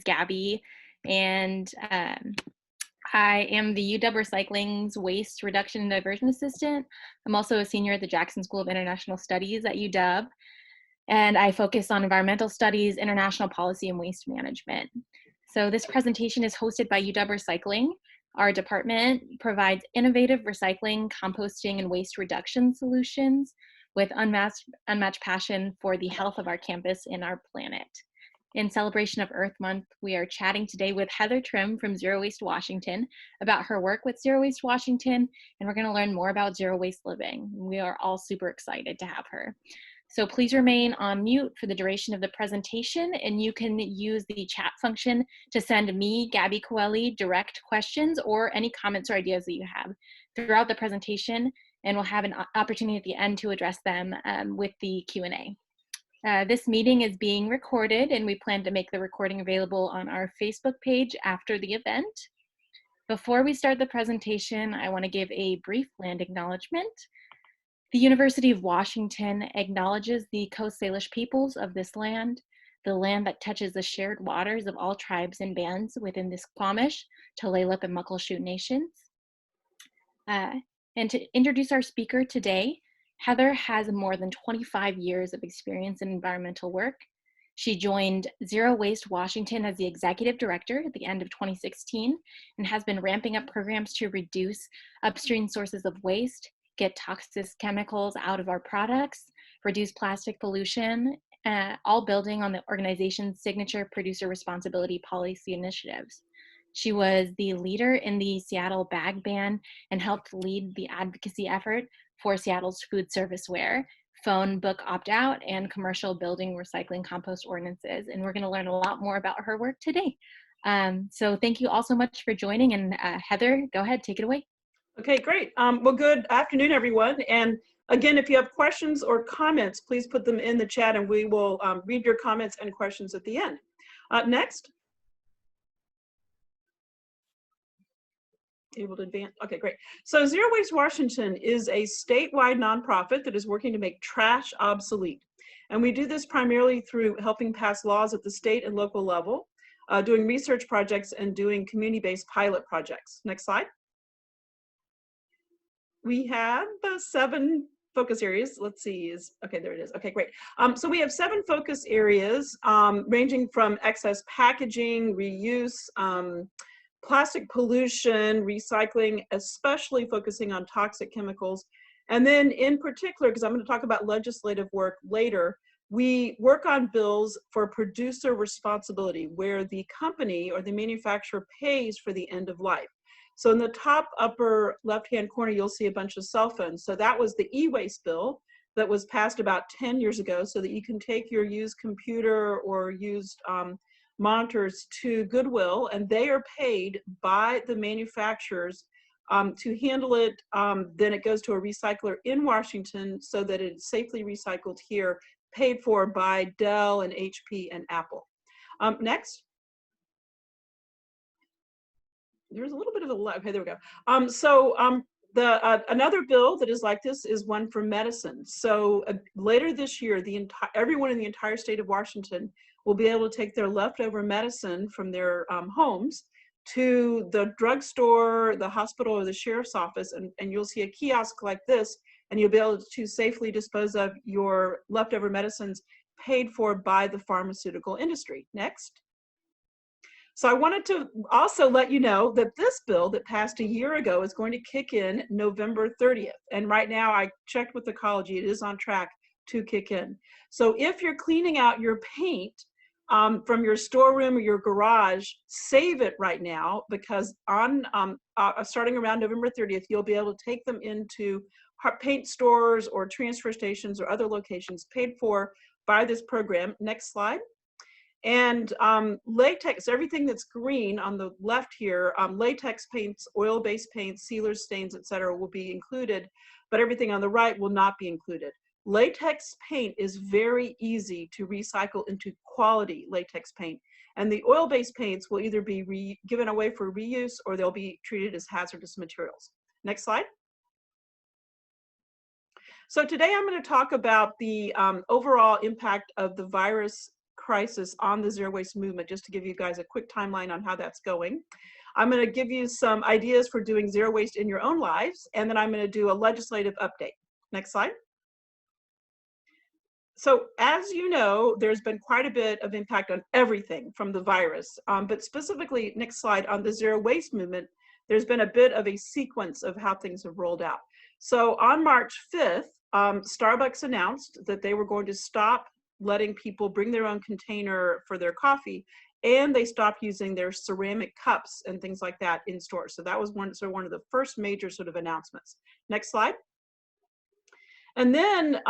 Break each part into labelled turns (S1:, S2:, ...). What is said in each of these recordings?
S1: Gabby, and I am the UW Recycling's Waste Reduction and Diversion Assistant. I'm also a senior at the Jackson School of International Studies at UW, and I focus on environmental studies, international policy, and waste management. So this presentation is hosted by UW Recycling. Our department provides innovative recycling, composting, and waste reduction solutions with unmatched passion for the health of our campus and our planet. In celebration of Earth Month, we are chatting today with Heather Trim from Zero Waste Washington about her work with Zero Waste Washington, and we're going to learn more about zero waste living. We are all super excited to have her. So please remain on mute for the duration of the presentation, and you can use the chat function to send me, Gabby Coeli, direct questions or any comments or ideas that you have throughout the presentation, and we'll have an opportunity at the end to address them with the Q&A. This meeting is being recorded, and we plan to make the recording available on our Facebook page after the event. Before we start the presentation, I want to give a brief land acknowledgement. The University of Washington acknowledges the Coast Salish peoples of this land, the land that touches the shared waters of all tribes and bands within the Squamish, Tulalip, and Muckleshoot nations. And to introduce our speaker today, Heather has more than 25 years of experience in environmental work. She joined Zero Waste Washington as the executive director at the end of 2016 and has been ramping up programs to reduce upstream sources of waste, get toxic chemicals out of our products, reduce plastic pollution, all building on the organization's signature producer responsibility policy initiatives. She was the leader in the Seattle bag ban and helped lead the advocacy effort for Seattle's food serviceware, phone book opt-out, and commercial building recycling compost ordinances. And we're going to learn a lot more about her work today. So thank you all so much for joining. And Heather, go ahead, take it away.
S2: Okay, great. Well, good afternoon, everyone. And again, if you have questions or comments, please put them in the chat and we will read your comments and questions at the end. Next. Able to advance. Okay, great. So Zero Waste Washington is a statewide nonprofit that is working to make trash obsolete. And we do this primarily through helping pass laws at the state and local level, doing research projects, and doing community-based pilot projects. Next slide. We have 7 focus areas. Let's see, okay, there it is. Okay, great. So we have 7 focus areas ranging from excess packaging, reuse, plastic pollution, recycling, especially focusing on toxic chemicals. And then in particular, because I'm going to talk about legislative work later, we work on bills for producer responsibility, where the company or the manufacturer pays for the end of life. So in the top upper left-hand corner, you'll see a bunch of cell phones. So that was the e-waste bill that was passed about 10 years ago so that you can take your used computer or used monitors to Goodwill, and they are paid by the manufacturers to handle it. Then it goes to a recycler in Washington so that it's safely recycled here, paid for by Dell and HP and Apple. Next. There's a little bit of a, okay, there we go. Another bill that is like this is one for medicine. So later this year, everyone in the entire state of Washington will be able to take their leftover medicine from their homes to the drugstore, the hospital, or the sheriff's office, and you'll see a kiosk like this, and you'll be able to safely dispose of your leftover medicines paid for by the pharmaceutical industry. Next. So I wanted to also let you know that this bill that passed a year ago is going to kick in November 30th. And right now I checked with Ecology, it is on track to kick in. So if you're cleaning out your paint from your storeroom or your garage, save it right now, because on starting around November 30th, you'll be able to take them into paint stores or transfer stations or other locations paid for by this program. Next slide. And latex, everything that's green on the left here, latex paints, oil-based paints, sealers, stains, etc. will be included, but everything on the right will not be included. Latex paint is very easy to recycle into quality latex paint, and the oil-based paints will either be given away for reuse or they'll be treated as hazardous materials. Next slide. So today I'm going to talk about the overall impact of the virus crisis on the zero waste movement, just to give you guys a quick timeline on how that's going. I'm going to give you some ideas for doing zero waste in your own lives, and then I'm going to do a legislative update. Next slide. So as you know, there's been quite a bit of impact on everything from the virus, but specifically, next slide, on the zero waste movement, there's been a bit of a sequence of how things have rolled out. So on March 5th, Starbucks announced that they were going to stop letting people bring their own container for their coffee, and they stopped using their ceramic cups and things like that in stores. So that was one of the first major sort of announcements. Next slide. And then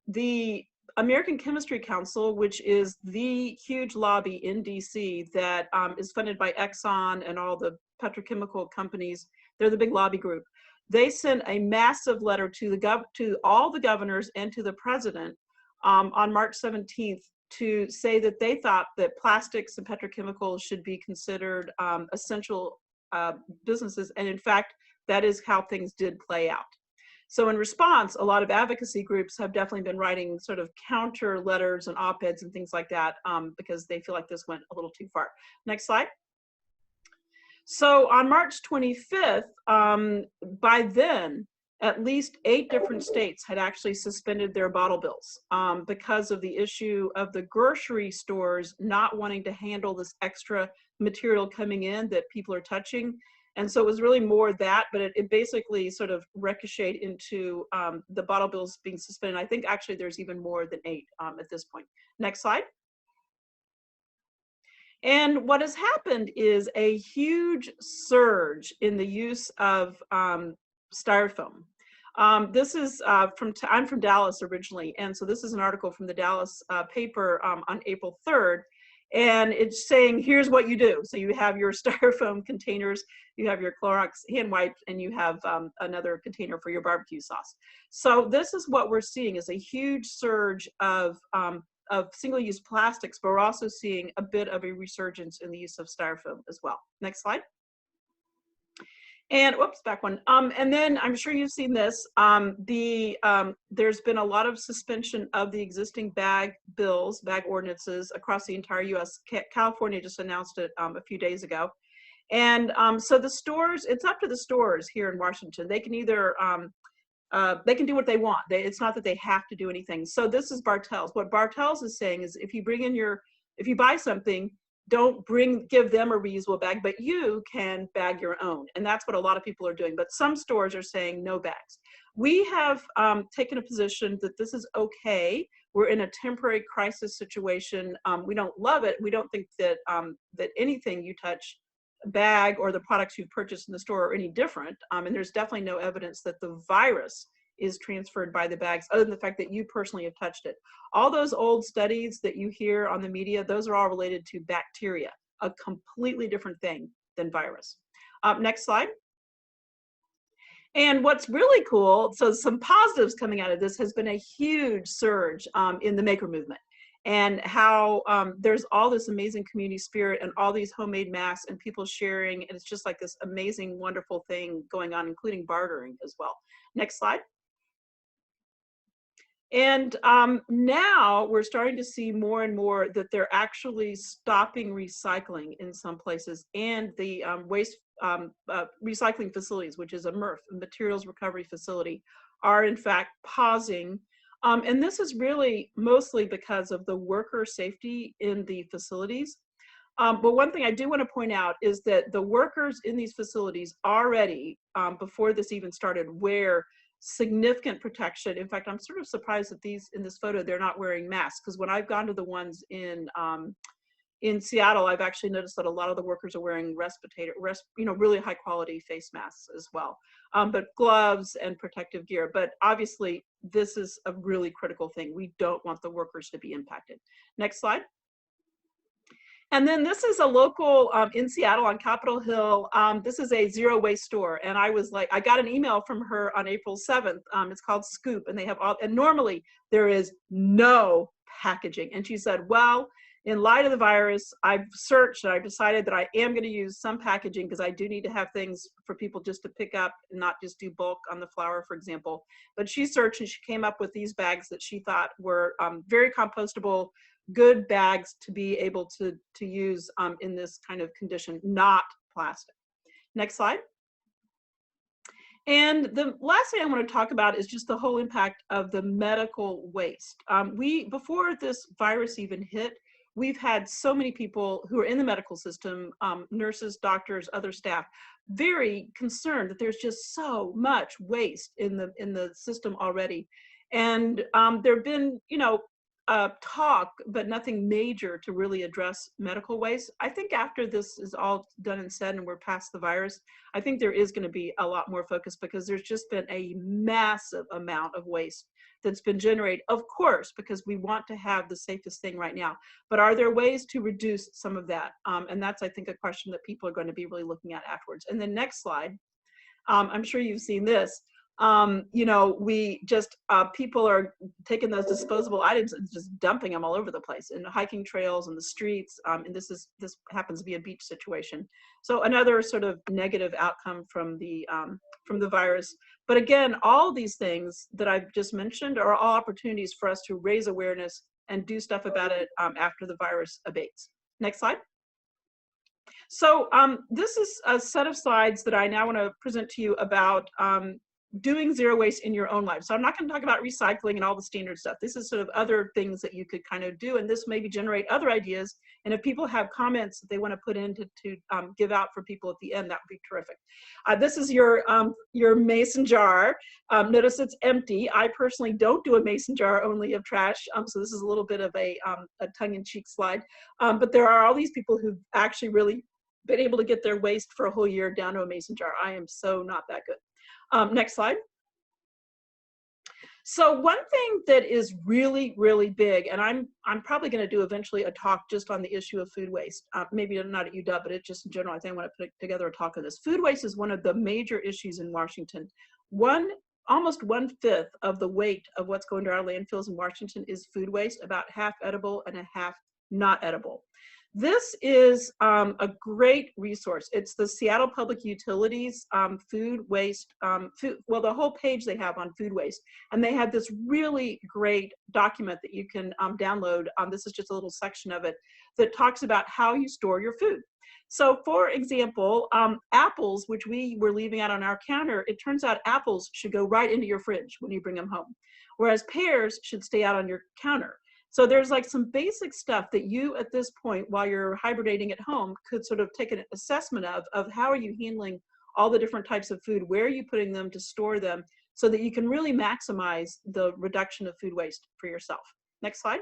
S2: the American Chemistry Council, which is the huge lobby in DC that is funded by Exxon and all the petrochemical companies, they're the big lobby group. They sent a massive letter to all the governors and to the president on March 17th to say that they thought that plastics and petrochemicals should be considered essential businesses. And in fact, that is how things did play out. So in response, a lot of advocacy groups have definitely been writing sort of counter letters and op-eds and things like that because they feel like this went a little too far. Next slide. So on March 25th, by then, at least 8 different states had actually suspended their bottle bills because of the issue of the grocery stores not wanting to handle this extra material coming in that people are touching. And so it was really more that, but it basically sort of ricocheted into the bottle bills being suspended. I think actually there's even more than 8 at this point. Next slide. And what has happened is a huge surge in the use of styrofoam. This is I'm from Dallas originally, and so this is an article from the Dallas paper on April 3rd, and it's saying, here's what you do. So you have your styrofoam containers, you have your Clorox hand wipes, and you have another container for your barbecue sauce. So this is what we're seeing, is a huge surge of single-use plastics, but we're also seeing a bit of a resurgence in the use of styrofoam as well. Next slide. And whoops, back one. And then I'm sure you've seen this. There's been a lot of suspension of the existing bag bills, bag ordinances across the entire U.S. California just announced it a few days ago. And so the stores, it's up to the stores here in Washington. They can either they can do what they want. It's not that they have to do anything. So this is Bartell's. What Bartell's is saying is, if you buy something, don't give them a reusable bag, but you can bag your own. And that's what a lot of people are doing. But some stores are saying no bags. We have taken a position that this is okay. We're in a temporary crisis situation. We don't love it. We don't think that that anything you touch, bag or the products you've purchased in the store are any different. And there's definitely no evidence that the virus is transferred by the bags, other than the fact that you personally have touched it. All those old studies that you hear on the media, those are all related to bacteria, a completely different thing than virus. Next slide. And what's really cool, so some positives coming out of this, has been a huge surge in the maker movement, and how there's all this amazing community spirit and all these homemade masks and people sharing, and it's just like this amazing, wonderful thing going on, including bartering as well. Next slide. And now we're starting to see more and more that they're actually stopping recycling in some places, and the waste recycling facilities, which is a MRF, Materials Recovery Facility, are in fact pausing. And this is really mostly because of the worker safety in the facilities. But one thing I do want to point out is that the workers in these facilities already, before this even started, wear significant protection. In fact, I'm sort of surprised that in this photo, they're not wearing masks, because when I've gone to the ones in Seattle, I've actually noticed that a lot of the workers are wearing really high quality face masks as well, but gloves and protective gear. But obviously, this is a really critical thing. We don't want the workers to be impacted. Next slide. And then this is a local in Seattle on Capitol Hill. This is a zero waste store. And I was like, I got an email from her on April 7th. It's called Scoop, and they have and normally there is no packaging. And she said, well, in light of the virus, I've searched and I've decided that I am going to use some packaging, because I do need to have things for people just to pick up and not just do bulk on the flour, for example. But she searched and she came up with these bags that she thought were very compostable, good bags to be able to use in this kind of condition, not plastic. Next slide. And the last thing I want to talk about is just the whole impact of the medical waste. Before this virus even hit, we've had so many people who are in the medical system, nurses, doctors, other staff, very concerned that there's just so much waste in the system already. And there have been, talk, but nothing major to really address medical waste. I think after this is all done and said and we're past the virus, I think there is going to be a lot more focus, because there's just been a massive amount of waste that's been generated, of course, because we want to have the safest thing right now. But are there ways to reduce some of that? And that's, I think, a question that people are going to be really looking at afterwards. And then next slide. I'm sure you've seen this. We just, people are taking those disposable items and just dumping them all over the place in the hiking trails and the streets. And this happens to be a beach situation. So another sort of negative outcome from the virus. But again, all these things that I've just mentioned are all opportunities for us to raise awareness and do stuff about it after the virus abates. Next slide. So this is a set of slides that I now want to present to you about doing zero waste in your own life. So I'm not going to talk about recycling and all the standard stuff. This is sort of other things that you could kind of do, and this maybe generate other ideas. And if people have comments that they want to put in to give out for people at the end, that would be terrific. This is your mason jar. Notice it's empty. I personally don't do a mason jar only of trash, so this is a little bit of a tongue-in-cheek slide. But there are all these people who've actually really been able to get their waste for a whole year down to a mason jar. I am so not that good. Next slide. So one thing that is really, really big, and I'm probably going to do eventually a talk just on the issue of food waste. Maybe not at UW, but it's just in general. I think I want to put together a talk on this. Food waste is one of the major issues in Washington. Almost 1/5 of the weight of what's going to our landfills in Washington is food waste, about half edible and a half not edible. This is a great resource. It's the Seattle Public Utilities food waste, well, the whole page they have on food waste. And they have this really great document that you can download. This is just a little section of it that talks about how you store your food. So for example, apples, which we were leaving out on our counter, it turns out apples should go right into your fridge when you bring them home, whereas pears should stay out on your counter. So there's like some basic stuff that you at this point, while you're hibernating at home, could sort of take an assessment of how are you handling all the different types of food, where are you putting them to store them, so that you can really maximize the reduction of food waste for yourself. Next slide.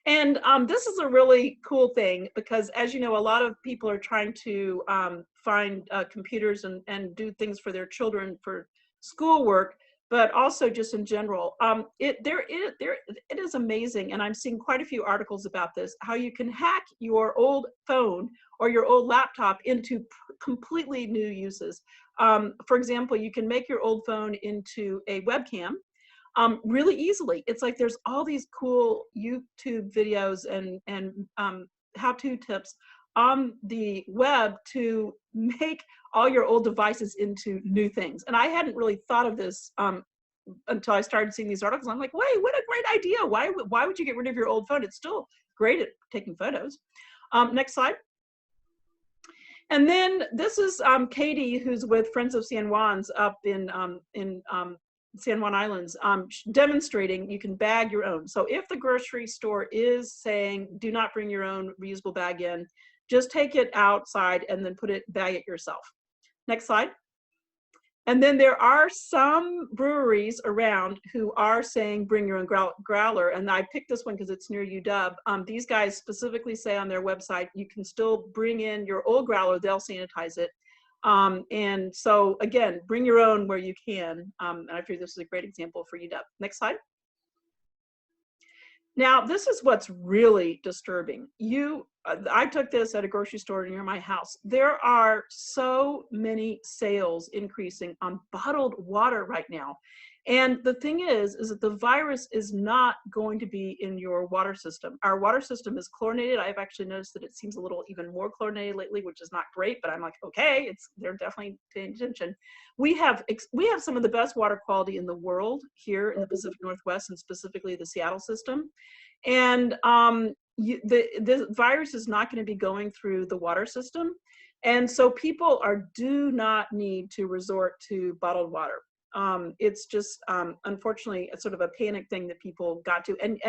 S2: And this is a really cool thing, because as you know, a lot of people are trying to find computers and do things for their children for schoolwork, but also just in general. It is amazing, and I'm seeing quite a few articles about this, how you can hack your old phone or your old laptop into completely new uses. For example, you can make your old phone into a webcam really easily. It's like there's all these cool YouTube videos and how-to tips on the web to make all your old devices into new things. And I hadn't really thought of this until I started seeing these articles. I'm like, wait, what a great idea. Why would you get rid of your old phone? It's still great at taking photos. Next slide. And then this is Katie, who's with Friends of San Juan's up in San Juan Islands, demonstrating you can bag your own. So if the grocery store is saying, do not bring your own reusable bag in, just take it outside and then bag it yourself. Next slide. And then there are some breweries around who are saying bring your own growler. And I picked this one because it's near UW. These guys specifically say on their website, you can still bring in your old growler, they'll sanitize it. And so again, bring your own where you can. And I figure this is a great example for UW. Next slide. Now, this is what's really disturbing. I took this at a grocery store near my house. There are so many sales increasing on bottled water right now. And the thing is that the virus is not going to be in your water system. Our water system is chlorinated. I've actually noticed that it seems a little even more chlorinated lately, which is not great, but I'm like, okay, they're definitely paying attention. We have some of the best water quality in the world here in the Pacific Northwest, and specifically the Seattle system. And the virus is not going to be going through the water system. And so people do not need to resort to bottled water. It's just, unfortunately, it's sort of a panic thing that people got to. And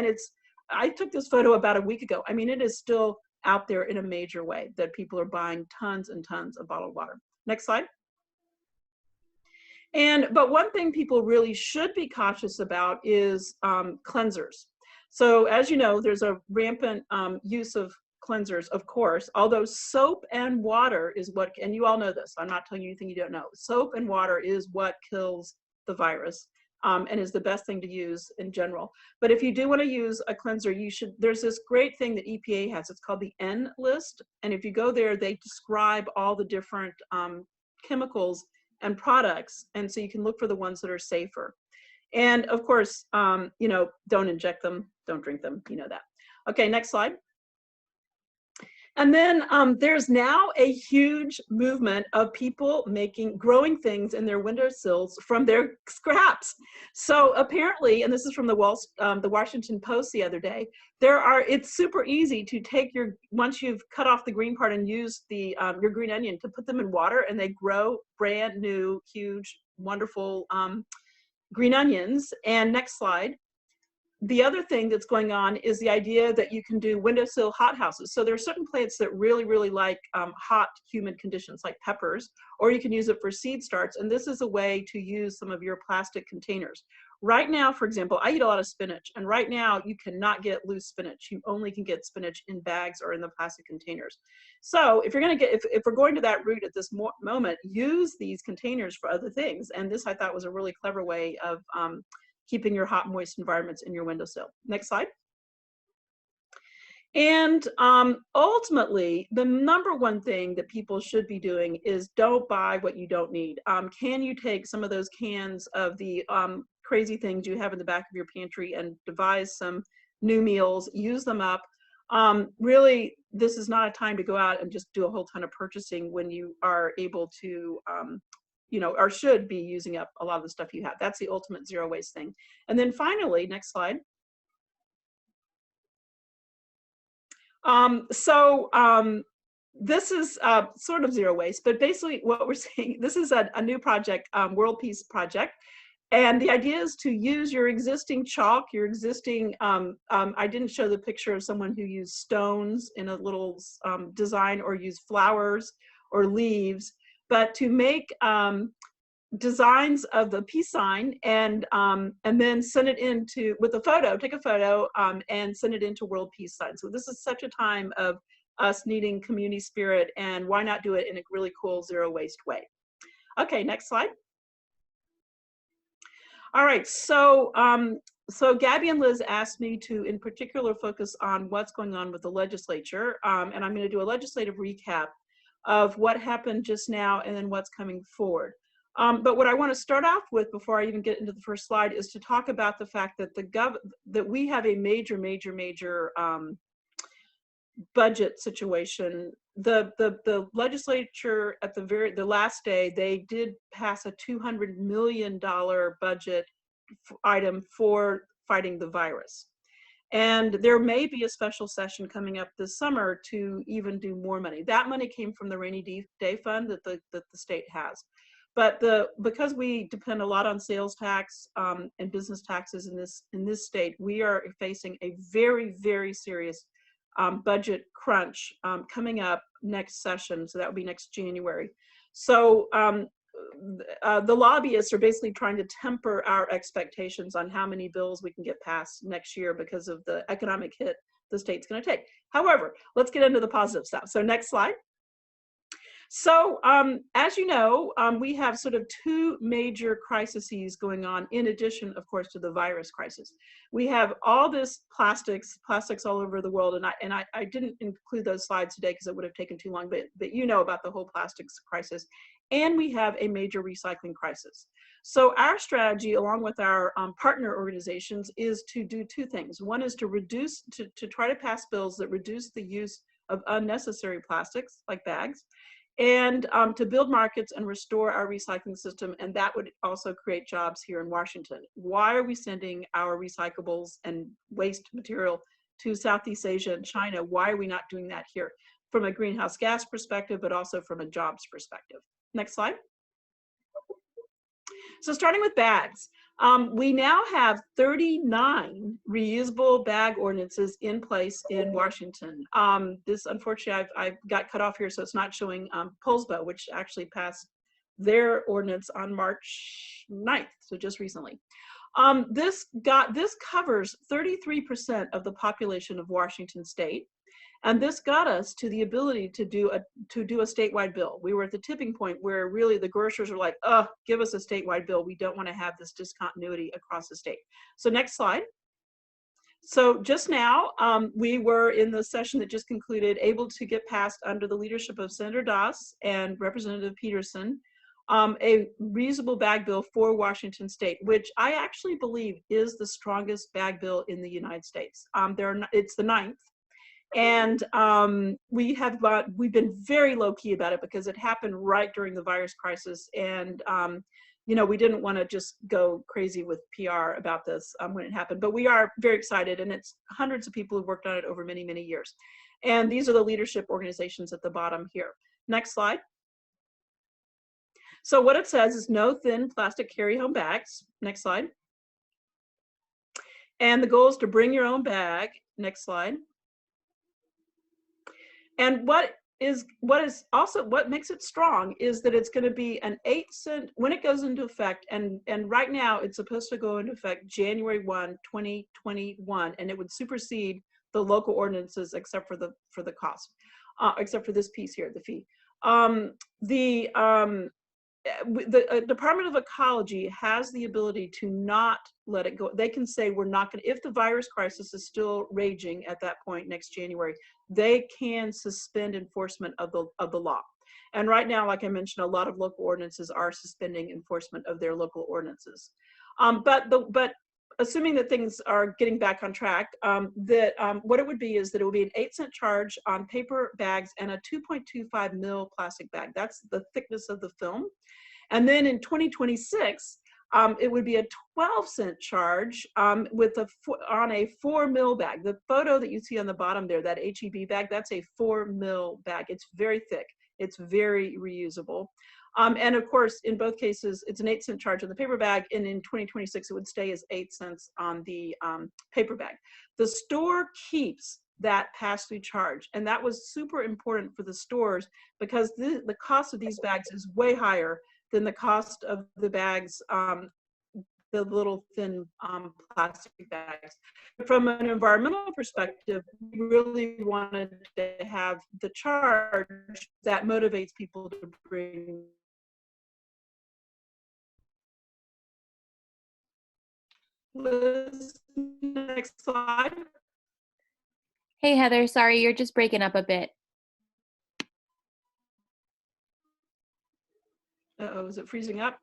S2: I took this photo about a week ago. I mean, it is still out there in a major way that people are buying tons and tons of bottled water. Next slide. But one thing people really should be cautious about is cleansers. So as you know, there's a rampant use of cleansers, of course, although soap and water is what, and you all know this, I'm not telling you anything you don't know. Soap and water is what kills the virus and is the best thing to use in general. But if you do want to use a cleanser, there's this great thing that EPA has, it's called the N list. And if you go there, they describe all the different chemicals and products. And so you can look for the ones that are safer. And of course, you know, don't inject them, don't drink them, you know that. Okay, next slide. And then there's now a huge movement of people growing things in their windowsills from their scraps. So apparently, and this is from the Washington Post the other day, it's super easy to take once you've cut off the green part and use your green onion, to put them in water, and they grow brand new, huge, wonderful green onions. And next slide. The other thing that's going on is the idea that you can do windowsill hothouses. So there are certain plants that really, really like hot, humid conditions, like peppers, or you can use it for seed starts. And this is a way to use some of your plastic containers. Right now, for example, I eat a lot of spinach, and right now you cannot get loose spinach. You only can get spinach in bags or in the plastic containers. So if you're going to if we're going to that route at this moment, use these containers for other things. And this I thought was a really clever way of keeping your hot, moist environments in your windowsill. Next slide. And ultimately, the number one thing that people should be doing is don't buy what you don't need. Can you take some of those cans of the crazy things you have in the back of your pantry and devise some new meals, use them up? Really, this is not a time to go out and just do a whole ton of purchasing when you are able to you know, or should be using up a lot of the stuff you have. That's the ultimate zero waste thing. And then finally, next slide. This is sort of zero waste, but basically what we're saying, this is a new project, World Peace Project. And the idea is to use your existing chalk, your existing, I didn't show the picture of someone who used stones in a little design, or use flowers or leaves, but to make designs of the peace sign and then send it into with a photo, take a photo and send it into World Peace Sign. So this is such a time of us needing community spirit, and why not do it in a really cool zero waste way? Okay, next slide. All right, so so Gabby and Liz asked me to in particular focus on what's going on with the legislature, and I'm going to do a legislative recap of what happened just now and then what's coming forward. But what I want to start off with before I even get into the first slide is to talk about the fact that that we have a major budget situation. The legislature at the last day, they did pass a $200 million budget item for fighting the virus. And there may be a special session coming up this summer to even do more money. That money came from the rainy day fund that the state has. But because we depend a lot on sales tax and business taxes in this state, we are facing a very, very serious budget crunch coming up next session. So that would be next January. So the lobbyists are basically trying to temper our expectations on how many bills we can get passed next year because of the economic hit the state's going to take. However, let's get into the positive stuff. So next slide. So as you know, we have sort of two major crises going on in addition, of course, to the virus crisis. We have all this plastics all over the world, and I didn't include those slides today because it would have taken too long, but you know about the whole plastics crisis. and we have a major recycling crisis. So our strategy, along with our partner organizations, is to do two things. One is to try to pass bills that reduce the use of unnecessary plastics like bags, and to build markets and restore our recycling system, and that would also create jobs here in Washington. Why are we sending our recyclables and waste material to Southeast Asia and China? Why are we not doing that here? From a greenhouse gas perspective, but also from a jobs perspective. Next slide. So starting with bags, we now have 39 reusable bag ordinances in place in Washington. This, unfortunately, I got cut off here, so it's not showing Polsbo, which actually passed their ordinance on March 9th, so just recently. This covers 33% of the population of Washington State. And this got us to the ability to do a statewide bill. We were at the tipping point where really the grocers were like, oh, give us a statewide bill. We don't want to have this discontinuity across the state. So next slide. So just now, we were in the session that just concluded, able to get passed under the leadership of Senator Doss and Representative Peterson, a reusable bag bill for Washington State, which I actually believe is the strongest bag bill in the United States. It's the 9th. And we've been very low key about it because it happened right during the virus crisis. And, you know, we didn't want to just go crazy with PR about this when it happened, but we are very excited, and it's hundreds of people who've worked on it over many, many years. And these are the leadership organizations at the bottom here. Next slide. So what it says is no thin plastic carry-home bags. Next slide. And the goal is to bring your own bag. Next slide. And what makes it strong is that it's going to be an 8-cent when it goes into effect, and right now it's supposed to go into effect January 1, 2021, and it would supersede the local ordinances except for the cost, except for this piece here, the fee. The Department of Ecology has the ability to not let it go. They can say we're not going to, if the virus crisis is still raging at that point next January, they can suspend enforcement of the law. And right now, like I mentioned, a lot of local ordinances are suspending enforcement of their local ordinances. But assuming that things are getting back on track, what it would be is that it would be an 8-cent charge on paper bags and a 2.25 mil plastic bag. That's the thickness of the film. And then in 2026, it would be a 12-cent charge on a 4 mil bag. The photo that you see on the bottom there, that HEB bag, that's a 4 mil bag. It's very thick. It's very reusable. And of course, in both cases, it's an 8-cent charge on the paper bag, and in 2026, it would stay as 8 cents on the paper bag. The store keeps that pass-through charge, and that was super important for the stores because the cost of these bags is way higher than the cost of the bags, the little thin plastic bags. From an environmental perspective, we really wanted to have the charge that motivates people to bring. Liz, next slide.
S1: Hey, Heather, sorry, you're just breaking up a bit.
S2: Uh-oh, is it freezing up?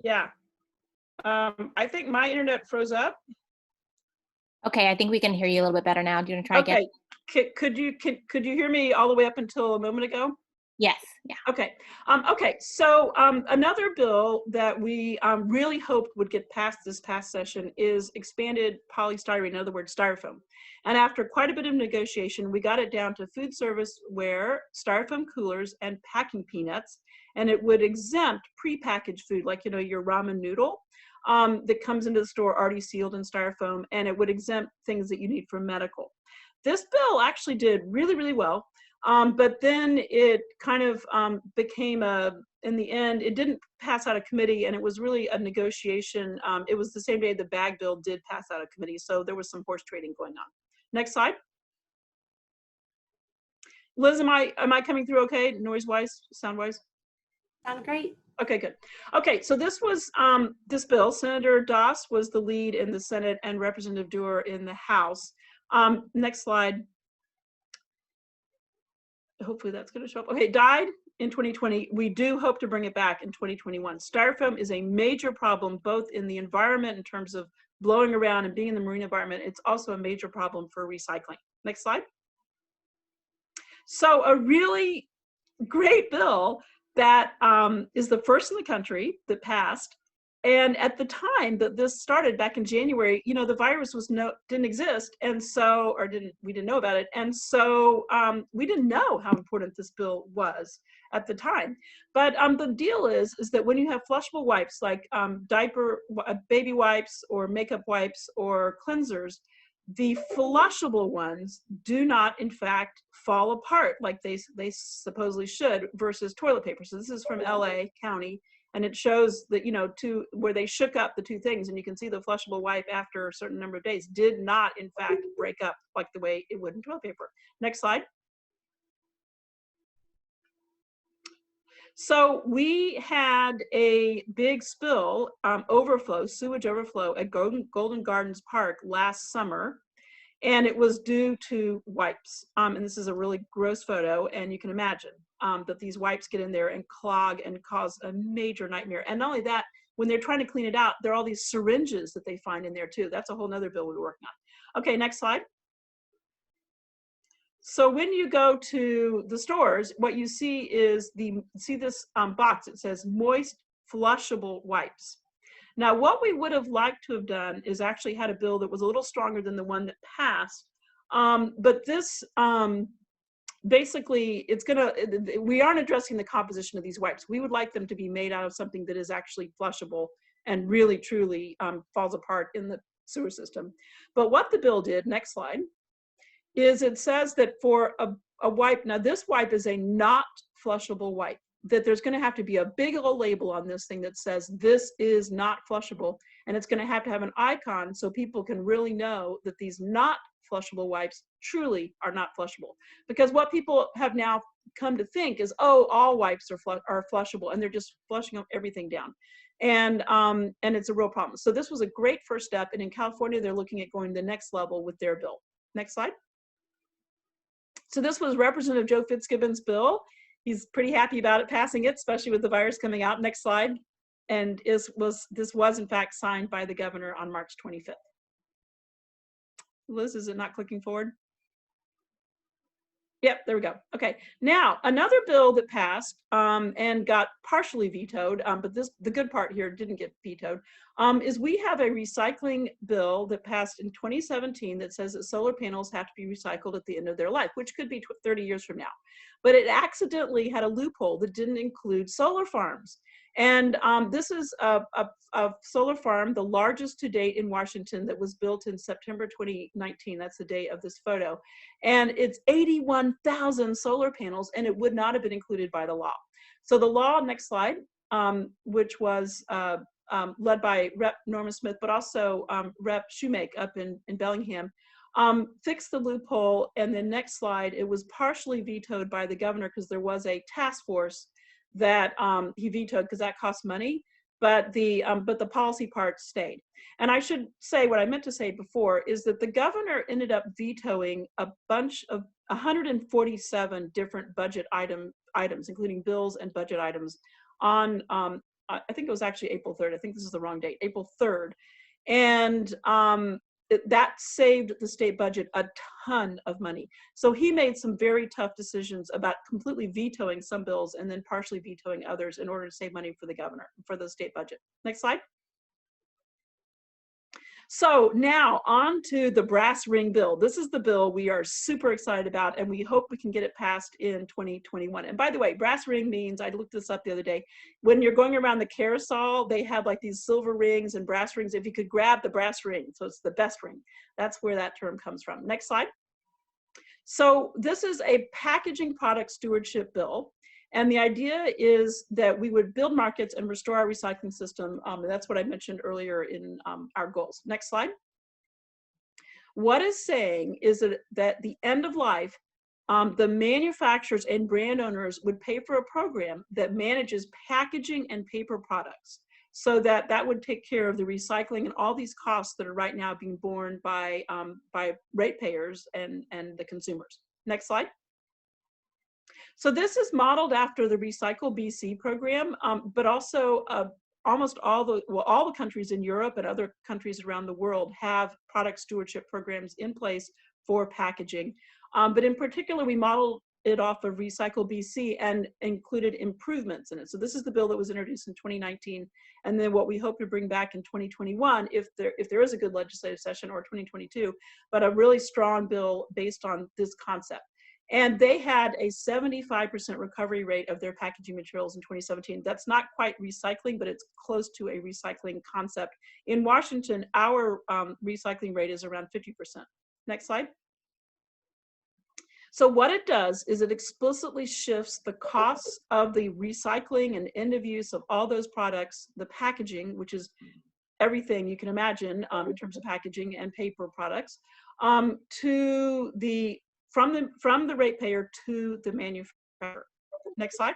S2: Yeah. I think my internet froze up.
S1: Okay, I think we can hear you a little bit better now. Do you want to try again?
S2: Okay. Could you hear me all the way up until a moment ago?
S1: Yes. Yeah.
S2: Okay. Okay. So another bill that we really hoped would get passed this past session is expanded polystyrene, in other words, styrofoam. And after quite a bit of negotiation, we got it down to food service ware, styrofoam coolers, and packing peanuts. And it would exempt prepackaged food, like, you know, your ramen noodle that comes into the store already sealed in styrofoam, and it would exempt things that you need for medical. This bill actually did really, really well. But then it kind of became in the end, it didn't pass out of committee, and it was really a negotiation. It was the same day the bag bill did pass out of committee, so there was some horse trading going on. Next slide. Liz, am I coming through okay, noise-wise, sound-wise?
S3: Sound great.
S2: Okay, good. Okay, so this was this bill. Senator Doss was the lead in the Senate and Representative Dewar in the House. Next slide. hopefully that's going to show up. Okay, died in 2020. We do hope to bring it back in 2021. Styrofoam is a major problem, both in the environment in terms of blowing around and being in the marine environment. It's also a major problem for recycling. Next slide. So a really great bill that is the first in the country that passed. And at the time that this started back in January, you know, the virus didn't exist, and so, we didn't know about it, and so we didn't know how important this bill was at the time. But the deal is that when you have flushable wipes like baby wipes or makeup wipes or cleansers, the flushable ones do not, in fact, fall apart like they supposedly should versus toilet paper. So this is from LA County, and it shows that, you know, where they shook up the two things, and you can see the flushable wipe after a certain number of days did not, in fact, break up like the way it would in toilet paper. Next slide. So we had a big spill, sewage overflow at Golden Gardens Park last summer, and it was due to wipes. And this is a really gross photo, and you can imagine that these wipes get in there and clog and cause a major nightmare. And not only that, when they're trying to clean it out, there are all these syringes that they find in there too. That's a whole nother bill we're working on. Okay, next slide. So when you go to the stores, what you see is see this box. It says moist flushable wipes. Now, what we would have liked to have done is actually had a bill that was a little stronger than the one that passed. But this basically, we aren't addressing the composition of these wipes. We would like them to be made out of something that is actually flushable and really, truly falls apart in the sewer system. But what the bill did, next slide, is it says that for a wipe, now this wipe is a not flushable wipe, that there's going to have to be a big old label on this thing that says this is not flushable, and it's going to have an icon so people can really know that these not flushable wipes truly are not flushable. Because what people have now come to think is, oh, all wipes are flushable, and they're just flushing everything down. And it's a real problem. So this was a great first step, and in California, they're looking at going to the next level with their bill. Next slide. So this was Representative Joe Fitzgibbon's bill. He's pretty happy about it passing it, especially with the virus coming out. Next slide. And this was in fact signed by the governor on March 25th. Liz, is it not clicking forward? Yep, there we go. Okay, now another bill that passed and got partially vetoed, but the good part here didn't get vetoed, is we have a recycling bill that passed in 2017 that says that solar panels have to be recycled at the end of their life, which could be 30 years from now. But it accidentally had a loophole that didn't include solar farms. And this is a solar farm, the largest to date in Washington, that was built in September 2019. That's the date of this photo. And it's 81,000 solar panels, and it would not have been included by the law. So the law, next slide, which was led by Rep. Norman Smith, but also Rep. Shoemake up in Bellingham, fixed the loophole. And the next slide, it was partially vetoed by the governor because there was a task force that he vetoed because that costs money, but the policy part stayed. And I should say what I meant to say before is that the governor ended up vetoing a bunch of 147 different budget items, including bills and budget items on, I think it was actually April 3rd. I think this is the wrong date, April 3rd. And that saved the state budget a ton of money. So he made some very tough decisions about completely vetoing some bills and then partially vetoing others in order to save money for the governor, for the state budget. Next slide. So now on to the brass ring bill. This is the bill we are super excited about, and we hope we can get it passed in 2021. And by the way, brass ring means, I looked this up the other day, when you're going around the carousel, they have like these silver rings and brass rings. If you could grab the brass ring, so it's the best ring. That's where that term comes from. Next slide. So this is a packaging product stewardship bill. And the idea is that we would build markets and restore our recycling system. And that's what I mentioned earlier in our goals. Next slide. What it's saying is that the end of life, the manufacturers and brand owners would pay for a program that manages packaging and paper products, so that would take care of the recycling and all these costs that are right now being borne by ratepayers and the consumers. Next slide. So this is modeled after the Recycle BC program, but also almost all the countries in Europe and other countries around the world have product stewardship programs in place for packaging. But in particular, we modeled it off of Recycle BC and included improvements in it. So this is the bill that was introduced in 2019, and then what we hope to bring back in 2021, if there is a good legislative session, or 2022, but a really strong bill based on this concept. And they had a 75% recovery rate of their packaging materials in 2017. That's not quite recycling, but it's close to a recycling concept. In Washington, our recycling rate is around 50%. Next slide. So what it does is it explicitly shifts the costs of the recycling and end of use of all those products, the packaging, which is everything you can imagine in terms of packaging and paper products, to the from the ratepayer to the manufacturer. Next slide.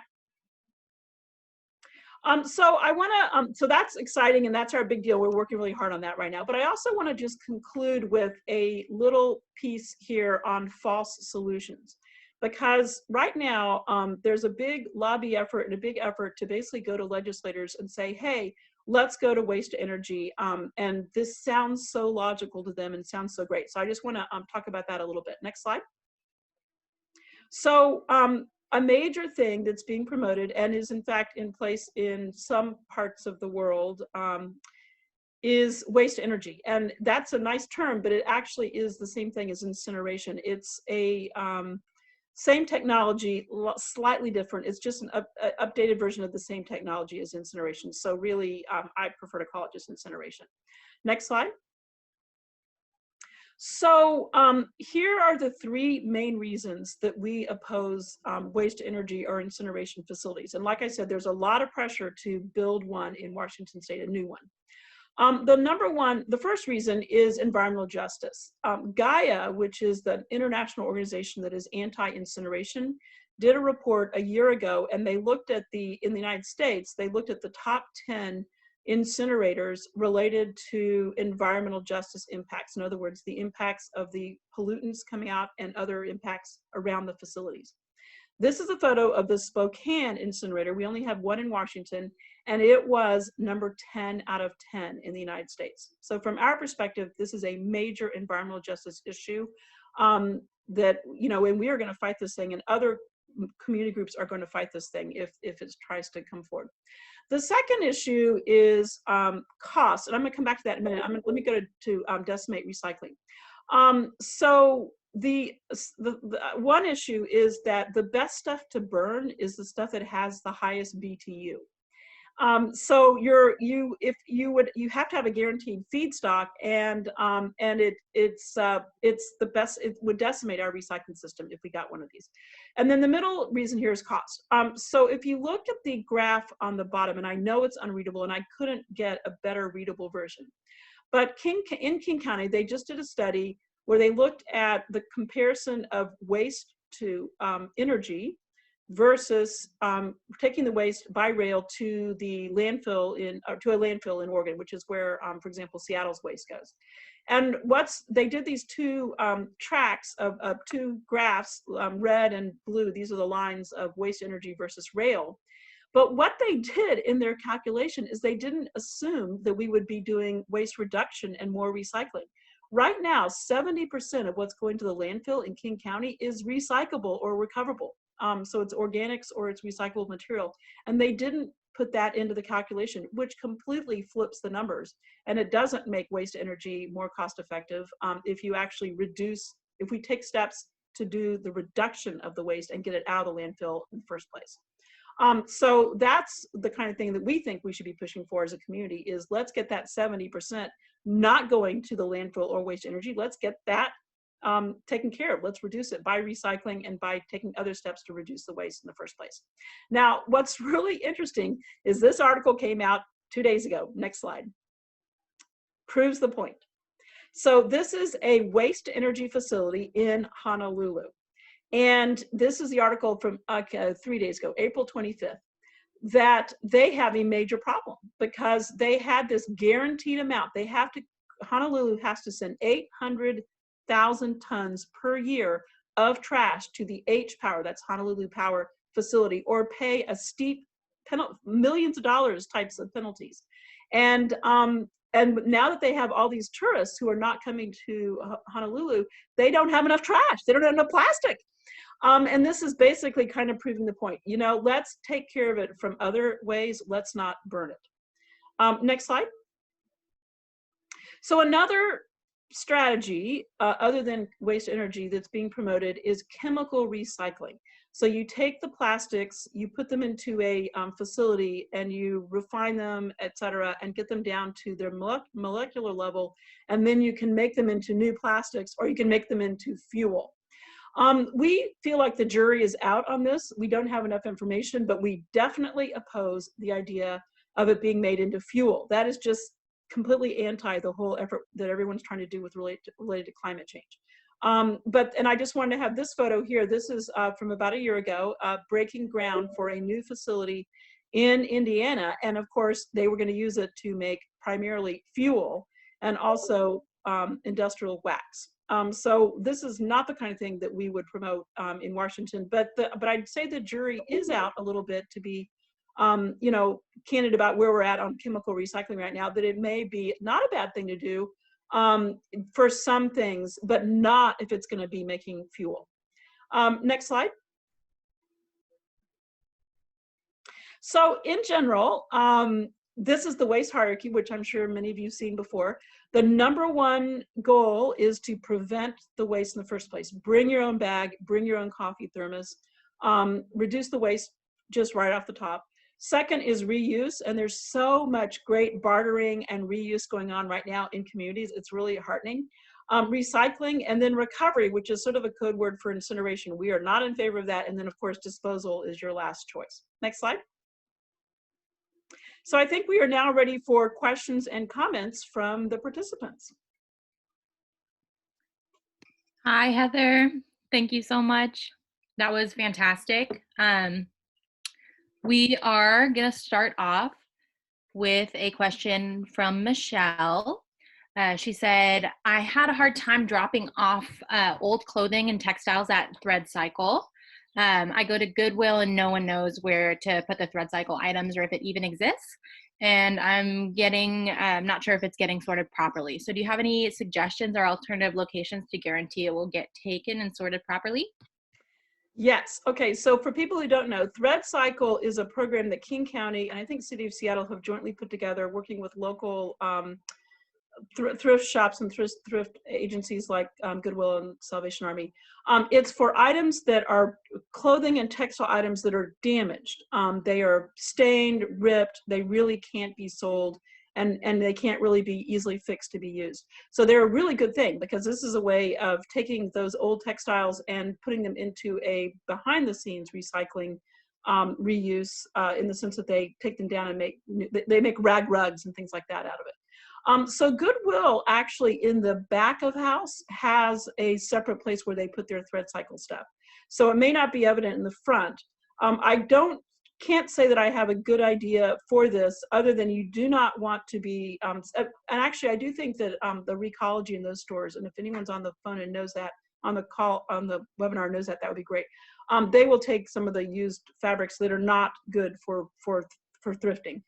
S2: So I want to, so that's exciting, and that's our big deal. We're working really hard on that right now. But I also want to just conclude with a little piece here on false solutions, because right now there's a big lobby effort and a big effort to basically go to legislators and say, hey, let's go to waste to energy. And this sounds so logical to them and sounds so great. So I just want to talk about that a little bit. Next slide. So a major thing that's being promoted and is in fact in place in some parts of the world is waste to energy. And that's a nice term, but it actually is the same thing as incineration. It's a same technology, slightly different. It's just an updated version of the same technology as incineration. So really, I prefer to call it just incineration. Next slide. So here are the three main reasons that we oppose waste to energy or incineration facilities. And like I said, there's a lot of pressure to build one in Washington State, a new one. The first reason is environmental justice. Gaia, which is the international organization that is anti-incineration, did a report a year ago, and they looked at in the United States, they looked at the top 10 incinerators related to environmental justice impacts. In other words, the impacts of the pollutants coming out and other impacts around the facilities. This is a photo of the Spokane incinerator. We only have one in Washington, and it was number 10 out of 10 in the United States. So from our perspective, this is a major environmental justice issue that, you know, and we are going to fight this thing, and other community groups are going to fight this thing if it tries to come forward. The second issue is cost, and I'm going to come back to that in a minute. Let me go to decimate recycling. So the one issue is that the best stuff to burn is the stuff that has the highest BTU. So you have to have a guaranteed feedstock, and it's the best. It would decimate our recycling system if we got one of these. And then the middle reason here is cost. So if you look at the graph on the bottom, and I know it's unreadable, and I couldn't get a better readable version, but in King County, they just did a study where they looked at the comparison of waste to energy versus taking the waste by rail to the landfill to a landfill in Oregon, which is where, for example, Seattle's waste goes. And they did these two tracks of two graphs, red and blue. These are the lines of waste energy versus rail. But what they did in their calculation is they didn't assume that we would be doing waste reduction and more recycling. Right now, 70% of what's going to the landfill in King County is recyclable or recoverable. So it's organics or it's recyclable material. And they didn't put that into the calculation, which completely flips the numbers. And it doesn't make waste energy more cost effective if you actually if we take steps to do the reduction of the waste and get it out of the landfill in the first place. So that's the kind of thing that we think we should be pushing for as a community, is let's get that 70% not going to the landfill or waste energy. Let's get that taken care of. Let's reduce it by recycling and by taking other steps to reduce the waste in the first place. Now, what's really interesting is this article came out 2 days ago. Next slide. Proves the point. So this is a waste to energy facility in Honolulu. And this is the article from 3 days ago, April 25th, that they have a major problem because they had this guaranteed amount. Honolulu has to send 800,000 tons per year of trash to the H Power, that's Honolulu Power facility, or pay a steep millions of dollars types of penalties. And now that they have all these tourists who are not coming to Honolulu, they don't have enough trash. They don't have enough plastic. And this is basically kind of proving the point. You know, let's take care of it from other ways. Let's not burn it. Next slide. So another strategy, other than waste energy, that's being promoted is chemical recycling. So you take the plastics, you put them into a facility, and you refine them, et cetera, and get them down to their molecular level, and then you can make them into new plastics, or you can make them into fuel. We feel like the jury is out on this. We don't have enough information, but we definitely oppose the idea of it being made into fuel. That is just completely anti the whole effort that everyone's trying to do with related to climate change. And I just wanted to have this photo here. This is from about a year ago, breaking ground for a new facility in Indiana. And of course, they were going to use it to make primarily fuel and also industrial wax. So this is not the kind of thing that we would promote in Washington, but I'd say the jury is out a little bit to be you know, candid about where we're at on chemical recycling right now, that it may be not a bad thing to do for some things, but not if it's going to be making fuel. Next slide. So in general, this is the waste hierarchy, which I'm sure many of you have seen before. The #1 goal is to prevent the waste in the first place. Bring your own bag, bring your own coffee thermos, reduce the waste just right off the top. Second is reuse, and there's so much great bartering and reuse going on right now in communities. It's really heartening. Recycling, and then recovery, which is sort of a code word for incineration. We are not in favor of that. And then of course, disposal is your last choice. Next slide. So I think we are now ready for questions and comments from the participants.
S1: Hi, Heather. Thank you so much. That was fantastic. We are going to start off with a question from Michelle. She said, I had a hard time dropping off old clothing and textiles at Thread Cycle. I go to Goodwill and no one knows where to put the Thread Cycle items or if it even exists. And I'm not sure if it's getting sorted properly. So do you have any suggestions or alternative locations to guarantee it will get taken and sorted properly?
S2: Yes. Okay. So for people who don't know, Thread Cycle is a program that King County and I think City of Seattle have jointly put together, working with local thrift shops and thrift agencies like Goodwill and Salvation Army. It's for items that are clothing and textile items that are damaged. They are stained, ripped. They really can't be sold. And they can't really be easily fixed to be used. So they're a really good thing, because this is a way of taking those old textiles and putting them into a behind the scenes recycling reuse, in the sense that they take them down and make rag rugs and things like that out of it. So Goodwill actually in the back of house has a separate place where they put their Thread Cycle stuff. So it may not be evident in the front. I can't say that I have a good idea for this, other than you do not want to be, and actually I do think that the Recology in those stores, and if anyone's on the phone and knows that, on the webinar knows that, that would be great. They will take some of the used fabrics that are not good for thrifting.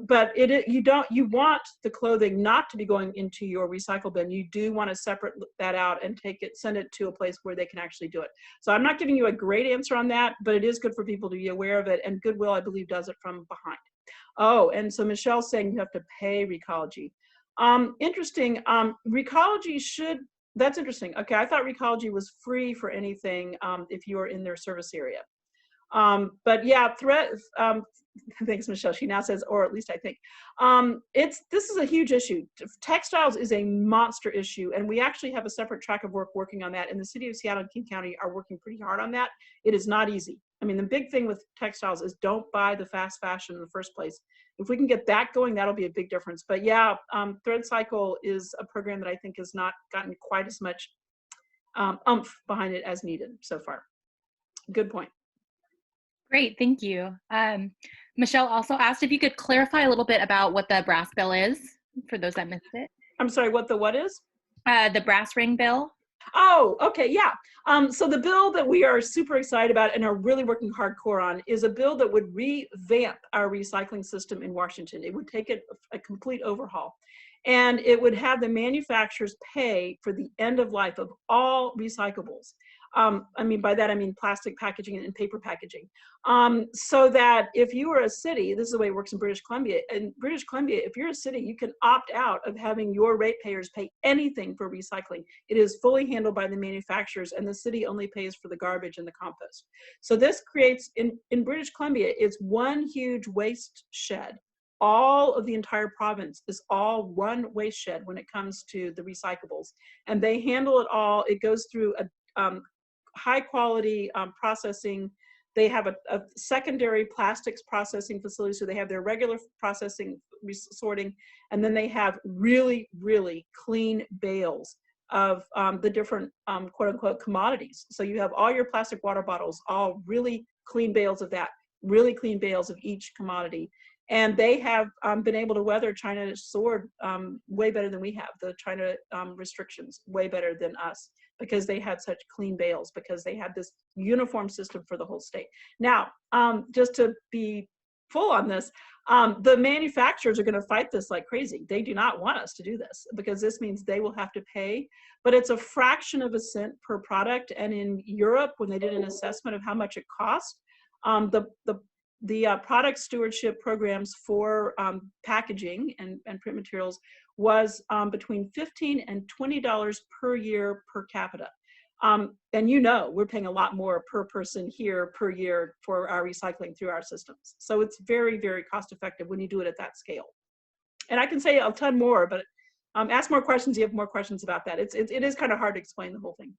S2: But you want the clothing not to be going into your recycle bin. You do want to separate that out and send it to a place where they can actually do it. So I'm not giving you a great answer on that, but it is good for people to be aware of it. And Goodwill, I believe, does it from behind. Oh, and so Michelle's saying you have to pay Recology. Interesting. Recology that's interesting. Okay, I thought Recology was free for anything if you are in their service area. But yeah, thanks, Michelle. She now says, or at least I think. This is a huge issue. Textiles is a monster issue, and we actually have a separate track of work working on that. And the City of Seattle and King County are working pretty hard on that. It is not easy. I mean, the big thing with textiles is don't buy the fast fashion in the first place. If we can get that going, that'll be a big difference. But yeah, Thread Cycle is a program that I think has not gotten quite as much oomph behind it as needed so far. Good point.
S1: Great, thank you. Michelle also asked if you could clarify a little bit about what the brass bill is, for those that missed it.
S2: I'm sorry, what is?
S1: The brass ring bill.
S2: Oh, okay, yeah. So the bill that we are super excited about and are really working hardcore on is a bill that would revamp our recycling system in Washington. It would take it a complete overhaul. And it would have the manufacturers pay for the end of life of all recyclables. I mean, by that, I mean plastic packaging and paper packaging. So that if you are a city, this is the way it works in British Columbia. In British Columbia, if you're a city, you can opt out of having your ratepayers pay anything for recycling. It is fully handled by the manufacturers, and the city only pays for the garbage and the compost. So this creates, in British Columbia, it's one huge waste shed. All of the entire province is all one waste shed when it comes to the recyclables. And they handle it all. It goes through a high quality processing. They have a secondary plastics processing facility. So they have their regular processing, sorting, and then they have really, really clean bales of the different quote unquote commodities. So you have all your plastic water bottles, all really clean bales of that, really clean bales of each commodity. And they have been able to weather China's sword way better than we have, the China restrictions way better than us, because they had such clean bales, because they had this uniform system for the whole state. Now, just to be full on this, the manufacturers are going to fight this like crazy. They do not want us to do this, because this means they will have to pay, but it's a fraction of a cent per product. And in Europe, when they did an assessment of how much it cost, the product stewardship programs for packaging and print materials was between $15 and $20 per year per capita. And you know, we're paying a lot more per person here per year for our recycling through our systems. So it's very, very cost effective when you do it at that scale. And I can say a ton more, but ask more questions. You have more questions about that. It is kind of hard to explain the whole thing.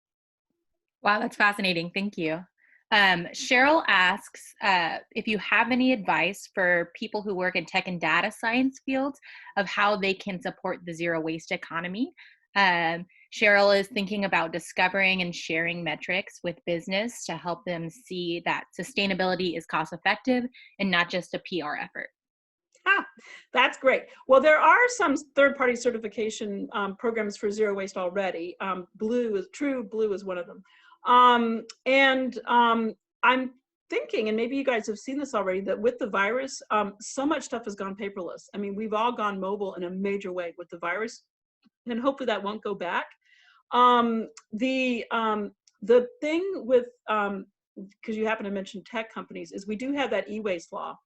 S1: Wow, that's fascinating. Thank you. Cheryl asks if you have any advice for people who work in tech and data science fields of how they can support the zero waste economy. Cheryl is thinking about discovering and sharing metrics with business to help them see that sustainability is cost effective and not just a PR effort.
S2: Ah, that's great. Well, there are some third-party certification programs for zero waste already. True Blue is one of them. I'm thinking, and maybe you guys have seen this already, that with the virus, so much stuff has gone paperless. I mean, we've all gone mobile in a major way with the virus, and hopefully that won't go back. The thing with, because you happen to mention tech companies, is we do have that e-waste law.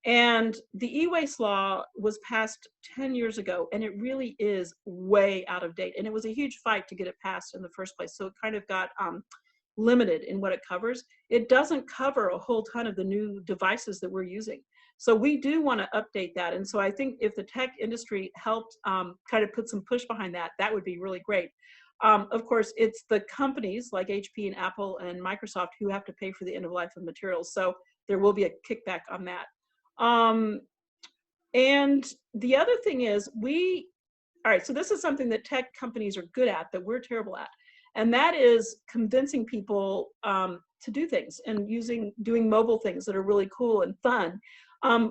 S2: And the e-waste law was passed 10 years ago, and it really is way out of date. And it was a huge fight to get it passed in the first place. So it kind of got limited in what it covers. It doesn't cover a whole ton of the new devices that we're using. So we do want to update that. And so I think if the tech industry helped kind of put some push behind that, that would be really great. Of course, it's the companies like HP and Apple and Microsoft who have to pay for the end of life of materials. So there will be a kickback on that. And the other thing is all right, so this is something that tech companies are good at that we're terrible at. And that is convincing people to do things and doing mobile things that are really cool and fun.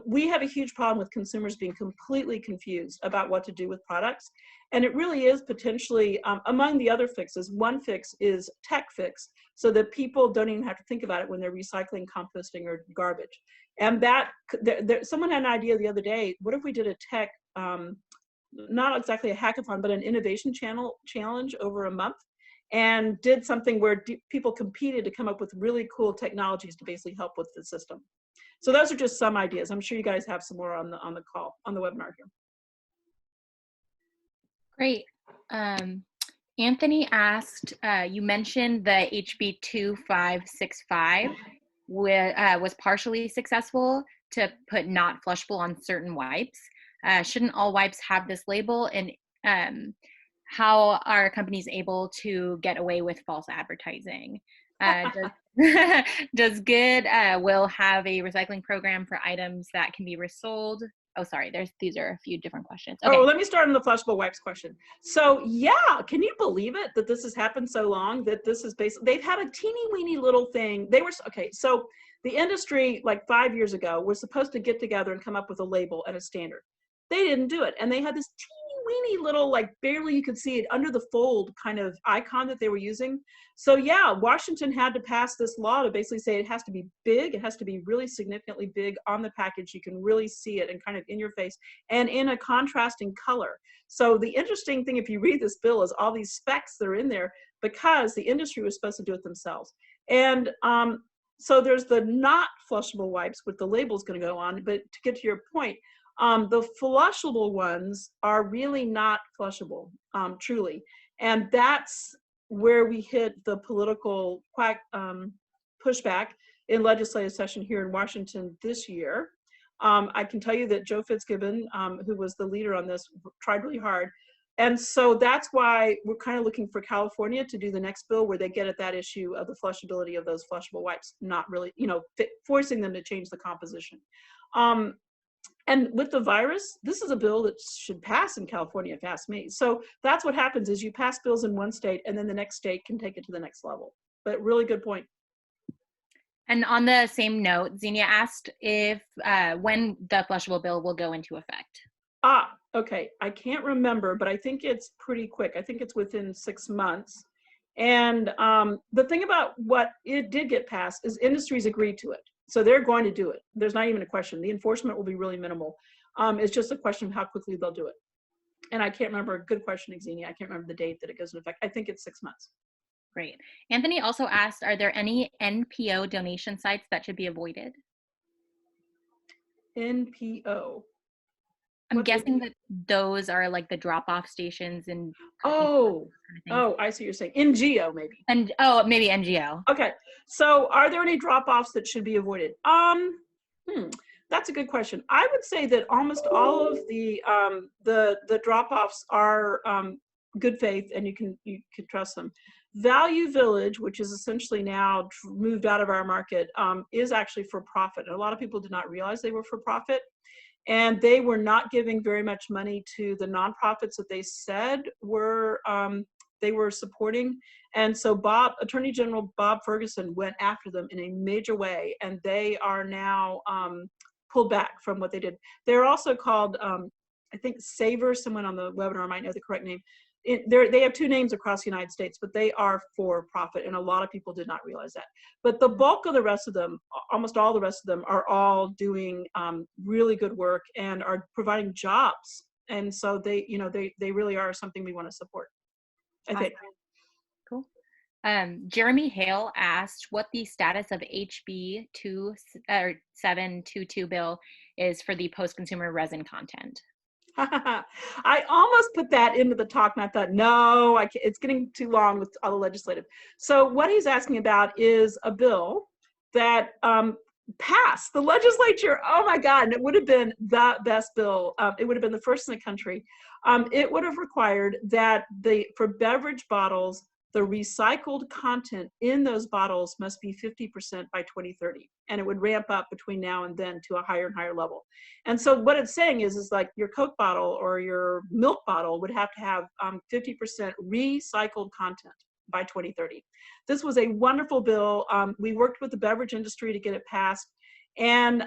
S2: We have a huge problem with consumers being completely confused about what to do with products. And it really is potentially, among the other fixes, one fix is tech fix, so that people don't even have to think about it when they're recycling, composting, or garbage. And that, someone had an idea the other day, what if we did a tech, not exactly a hackathon, but an innovation challenge over a month, and did something where people competed to come up with really cool technologies to basically help with the system. So those are just some ideas. I'm sure you guys have some more on the call, on the webinar here.
S1: Great. Anthony asked, you mentioned the HB 2565 was partially successful to put not flushable on certain wipes. Shouldn't all wipes have this label? And how are companies able to get away with false advertising? Does Good will have a recycling program for items that can be resold? Oh, sorry, these are a few different questions. Okay.
S2: Oh, let me start on the flushable wipes question. So yeah, can you believe it that this has happened so long, that this is basically, they've had a teeny weeny little thing. Okay, so the industry like 5 years ago was supposed to get together and come up with a label and a standard. They didn't do it. And they had this teeny weeny little, like barely you could see it under the fold kind of icon that they were using. So yeah, Washington had to pass this law to basically say it has to be big, it has to be really significantly big on the package. You can really see it and kind of in your face and in a contrasting color. So the interesting thing, if you read this bill, is all these specs that are in there because the industry was supposed to do it themselves. And so there's the not flushable wipes with the labels going to go on. But to get to your point, the flushable ones are really not flushable, truly. And that's where we hit the political pushback in legislative session here in Washington this year. I can tell you that Joe Fitzgibbon, who was the leader on this, tried really hard. And so that's why we're kind of looking for California to do the next bill where they get at that issue of the flushability of those flushable wipes, not really, you know, forcing them to change the composition. And with the virus, this is a bill that should pass in California, if you ask me. So that's what happens is you pass bills in one state and then the next state can take it to the next level. But really good point.
S1: And on the same note, Xenia asked if when the flushable bill will go into effect.
S2: Okay. I can't remember, but I think it's pretty quick. I think it's within 6 months. And the thing about what it did get passed is industries agreed to it. So they're going to do it. There's not even a question. The enforcement will be really minimal. It's just a question of how quickly they'll do it. And I can't remember, good question, Xenia. I can't remember the date that it goes into effect. I think it's 6 months.
S1: Great. Anthony also asked, are there any NPO donation sites that should be avoided?
S2: NPO.
S1: I'm guessing that those are like the drop-off stations and
S2: oh, I see what you're saying. NGO maybe.
S1: And maybe NGO.
S2: Okay. So are there any drop-offs that should be avoided? That's a good question. I would say that almost all of the drop-offs are good faith and you can trust them. Value Village, which is essentially now moved out of our market, is actually for profit. And a lot of people did not realize they were for profit. And they were not giving very much money to the nonprofits that they said were they were supporting. And so Attorney General Bob Ferguson went after them in a major way, and they are now pulled back from what they did. They're also called, I think, Savers. Someone on the webinar might know the correct name. They have 2 names across the United States, but they are for profit, and a lot of people did not realize that. But the bulk of the rest of them, almost all the rest of them, are all doing really good work and are providing jobs. And so they really are something we want to support, I think.
S1: Cool. Jeremy Hale asked what the status of HB 722 bill is for the post-consumer resin content.
S2: I almost put that into the talk, and I thought, no, it's getting too long with all the legislative. So what he's asking about is a bill that passed the legislature. Oh my God, and it would have been the best bill. It would have been the first in the country. It would have required that for beverage bottles, the recycled content in those bottles must be 50% by 2030. And it would ramp up between now and then to a higher and higher level. And so what it's saying is like your Coke bottle or your milk bottle would have to have 50% recycled content by 2030. This was a wonderful bill. We worked with the beverage industry to get it passed. And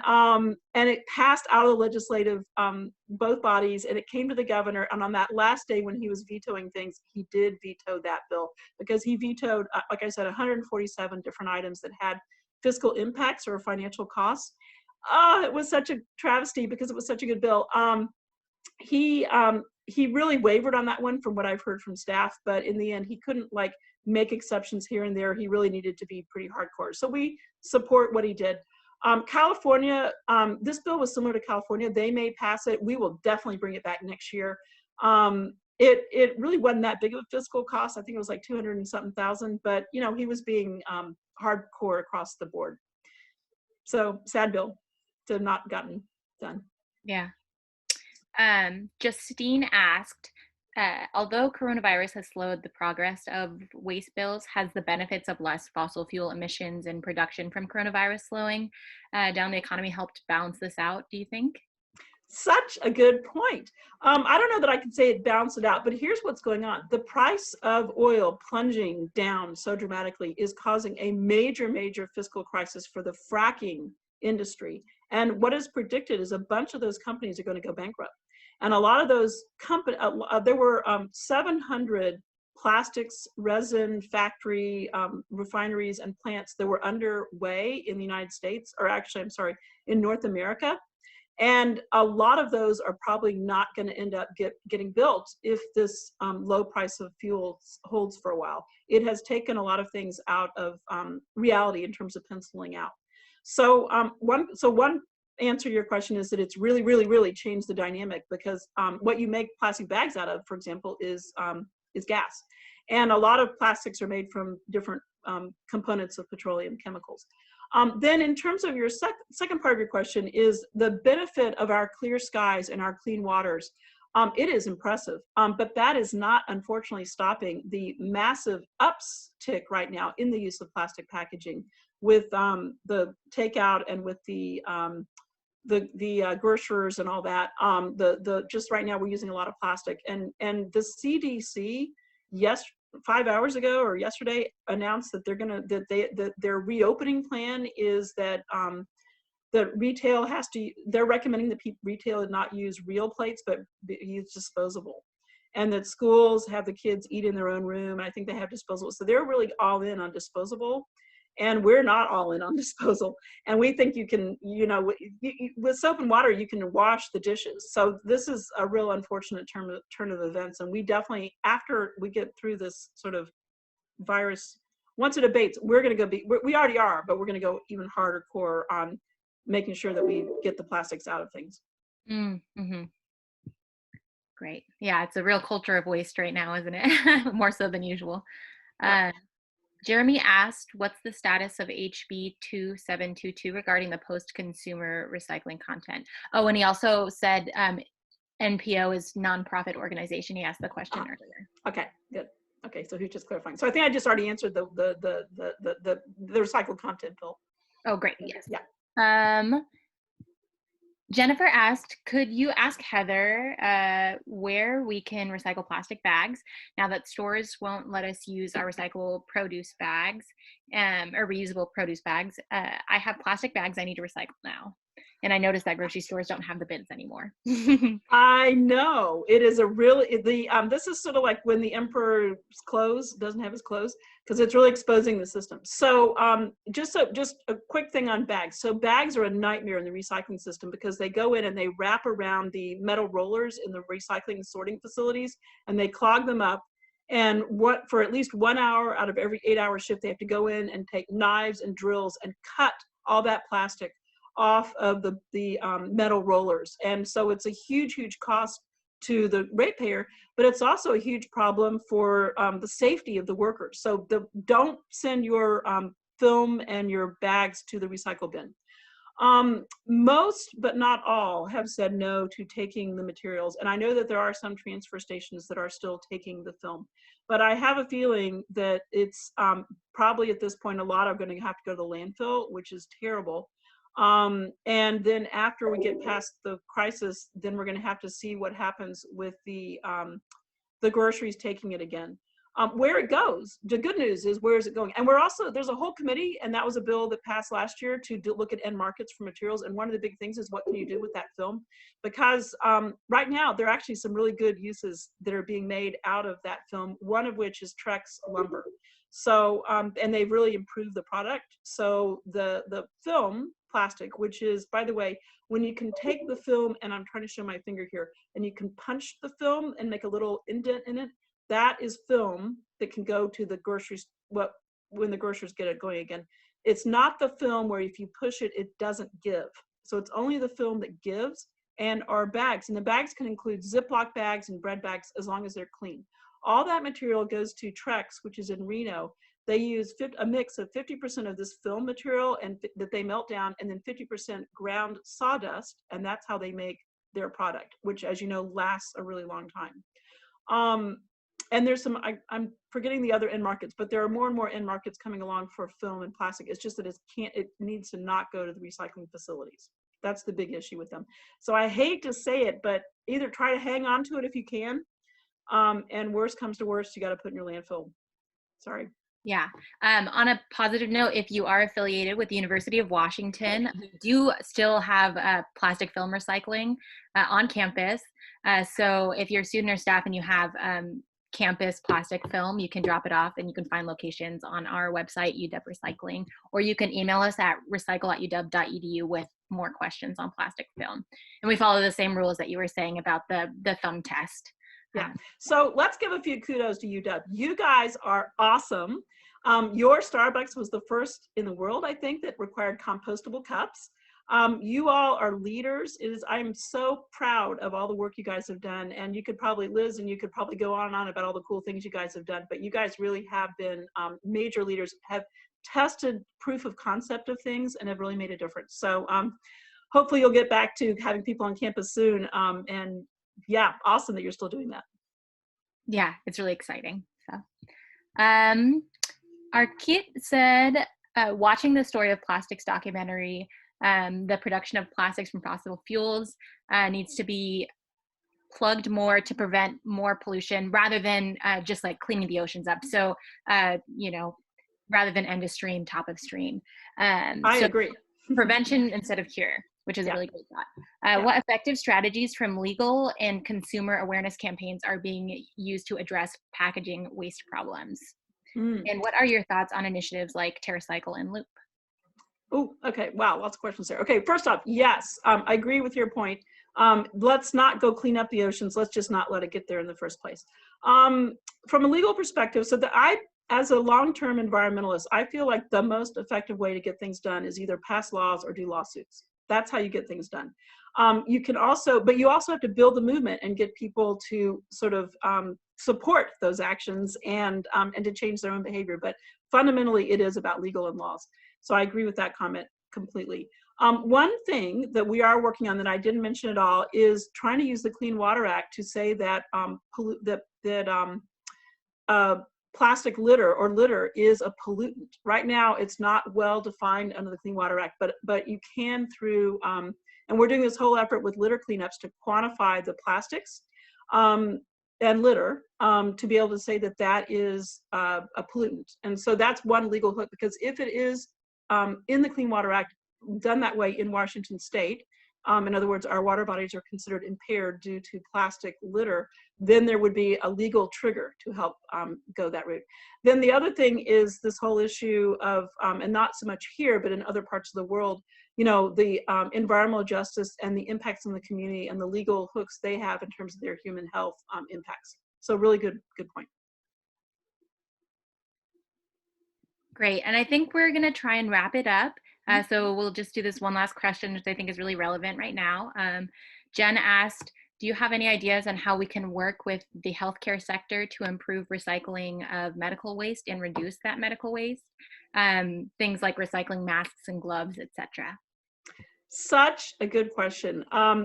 S2: it passed out of the legislative, both bodies, and it came to the governor. And on that last day when he was vetoing things, he did veto that bill because he vetoed, like I said, 147 different items that had fiscal impacts or financial costs. It was such a travesty because it was such a good bill. He really wavered on that one from what I've heard from staff, but in the end, he couldn't like make exceptions here and there. He really needed to be pretty hardcore. So we support what he did. California, this bill was similar to California. They may pass it. We will definitely bring it back next year. It really wasn't that big of a fiscal cost. I think it was like 200 and something thousand, but you know, he was being hardcore across the board. So sad bill to have not gotten done.
S1: Yeah. Justine asked, although coronavirus has slowed the progress of waste bills, has the benefits of less fossil fuel emissions and production from coronavirus slowing down the economy helped balance this out, do you think?
S2: Such a good point. I don't know that I can say it balanced it out, but here's what's going on. The price of oil plunging down so dramatically is causing a major, major fiscal crisis for the fracking industry. And what is predicted is a bunch of those companies are going to go bankrupt. And a lot of those there were 700 plastics, resin factory, refineries and plants that were underway in the United States, or actually, I'm sorry, in North America. And a lot of those are probably not going to end up getting built if this low price of fuel holds for a while. It has taken a lot of things out of reality in terms of penciling out. So one answer to your question is that it's really, really, really changed the dynamic, because what you make plastic bags out of, for example, is gas. And a lot of plastics are made from different components of petroleum chemicals. Then in terms of your second part of your question is the benefit of our clear skies and our clean waters. It is impressive, but that is not, unfortunately, stopping the massive uptick right now in the use of plastic packaging with the takeout and with the grocers and all that. Just right now we're using a lot of plastic, and the CDC 5 hours ago or yesterday announced that their reopening plan is that retail they're recommending that retail not use real plates but use disposable, and that schools have the kids eat in their own room. I think they have disposable, so they're really all in on disposable. And we're not all in on disposal. And we think you can, with soap and water, you can wash the dishes. So this is a real unfortunate turn of events. And we definitely, after we get through this sort of virus, once it abates, we're going to we already are, but we're going to go even harder core on making sure that we get the plastics out of things.
S1: Mm-hmm. Great. Yeah, it's a real culture of waste right now, isn't it? More so than usual.
S2: Yep.
S1: Jeremy asked, what's the status of HB 2722 regarding the post-consumer recycling content? Oh, and he also said NPO is nonprofit organization. He asked the question earlier.
S2: Okay, good. Okay, so he's just clarifying. So I think I just already answered the recycled content, Bill.
S1: Oh, great. Yes.
S2: Yeah.
S1: Jennifer asked, could you ask Heather where we can recycle plastic bags now that stores won't let us use our recyclable produce bags or reusable produce bags? I have plastic bags I need to recycle now. And I noticed that grocery stores don't have the bins anymore.
S2: I know. It is a really, this is sort of like when the emperor's clothes doesn't have his clothes, because it's really exposing the system. So just a quick thing on bags. So bags are a nightmare in the recycling system because they go in and they wrap around the metal rollers in the recycling and sorting facilities, and they clog them up. And for at least 1 hour out of every 8-hour shift, they have to go in and take knives and drills and cut all that plastic off of the metal rollers. And so it's a huge cost to the ratepayer, but it's also a huge problem for the safety of the workers. So don't send your film and your bags to the recycle bin. Most, but not all, have said no to taking the materials. And I know that there are some transfer stations that are still taking the film. But I have a feeling that it's probably at this point, a lot are going to have to go to the landfill, which is terrible. And then after we get past the crisis, then we're going to have to see what happens with the groceries taking it again. Where it goes, the good news is, where is it going? And there's a whole committee, and that was a bill that passed last year to look at end markets for materials. And one of the big things is, what can you do with that film? Because right now, there are actually some really good uses that are being made out of that film, one of which is Trex lumber. So, and they've really improved the product. So the film plastic, which is, by the way, when you can take the film, and I'm trying to show my finger here, and you can punch the film and make a little indent in it, that is film that can go to the groceries, when the grocers get it going again. It's not the film where if you push it, it doesn't give. So it's only the film that gives, and our bags. And the bags can include Ziploc bags and bread bags as long as they're clean. All that material goes to Trex, which is in Reno. They use a mix of 50% of this film material that they melt down, and then 50% ground sawdust, and that's how they make their product, which, as you know, lasts a really long time. And there's I'm forgetting the other end markets, but there are more and more end markets coming along for film and plastic. It's just that it needs to not go to the recycling facilities. That's the big issue with them. So I hate to say it, but either try to hang on to it if you can, and worst comes to worst, you got to put in your landfill. Sorry.
S1: Yeah. On a positive note, if you are affiliated with the University of Washington, we do still have plastic film recycling on campus. So if you're a student or staff and you have campus plastic film, you can drop it off, and you can find locations on our website, UW Recycling, or you can email us at recycle@uw.edu with more questions on plastic film. And we follow the same rules that you were saying about the thumb test.
S2: Yeah. So let's give a few kudos to UW. You guys are awesome. Your Starbucks was the first in the world, I think, that required compostable cups. You all are leaders. I'm so proud of all the work you guys have done. And you could probably, Liz, and you could probably go on and on about all the cool things you guys have done. But you guys really have been major leaders, have tested proof of concept of things, and have really made a difference. So hopefully you'll get back to having people on campus soon. And yeah, awesome that you're still doing that.
S1: Yeah, it's really exciting. So, our kid said, watching the Story of Plastics documentary, the production of plastics from fossil fuels needs to be plugged more to prevent more pollution rather than just like cleaning the oceans up. So, you know, rather than end of stream, top of stream.
S2: I agree.
S1: Prevention instead of cure, which is a really great thought. What effective strategies from legal and consumer awareness campaigns are being used to address packaging waste problems? And what are your thoughts on initiatives like TerraCycle and Loop?
S2: Oh, okay. Wow, lots of questions there. Okay, first off, yes, I agree with your point. Let's not go clean up the oceans. Let's just not let it get there in the first place. From a legal perspective, so that as a long-term environmentalist, I feel like the most effective way to get things done is either pass laws or do lawsuits. That's how you get things done. You can also, but you also have to build the movement and get people to sort of support those actions and to change their own behavior. But fundamentally, it is about legal and laws. So I agree with that comment completely. One thing that we are working on that I didn't mention at all is trying to use the Clean Water Act to say that plastic litter or litter is a pollutant. Right now, it's not well defined under the Clean Water Act, but you can through, and we're doing this whole effort with litter cleanups to quantify the plastics and litter to be able to say that that is a pollutant. And so that's one legal hook, because if it is in the Clean Water Act done that way in Washington State, in other words, our water bodies are considered impaired due to plastic litter, then there would be a legal trigger to help go that route. Then the other thing is this whole issue of, and not so much here, but in other parts of the world, you know, the environmental justice and the impacts on the community and the legal hooks they have in terms of their human health impacts. So really good point.
S1: Great. And I think we're going to try and wrap it up. So we'll just do this one last question, which I think is really relevant right now. Jen asked, do you have any ideas on how we can work with the healthcare sector to improve recycling of medical waste and reduce that medical waste? Things like recycling masks and gloves, etc.
S2: Such a good question.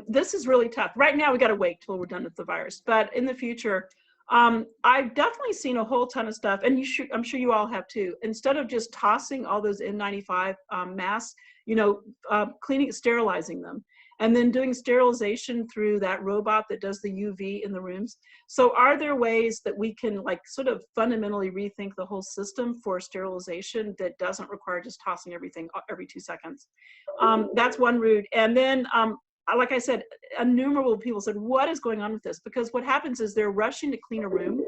S2: This is really tough. Right now, we got to wait till we're done with the virus. But in the future, I've definitely seen a whole ton of stuff, and I'm sure you all have too. Instead of just tossing all those N95 masks, you know, sterilizing them, and then doing sterilization through that robot that does the UV in the rooms. So are there ways that we can like sort of fundamentally rethink the whole system for sterilization that doesn't require just tossing everything every 2 seconds? That's one route. And then, like I said, innumerable people said, what is going on with this? Because what happens is they're rushing to clean a room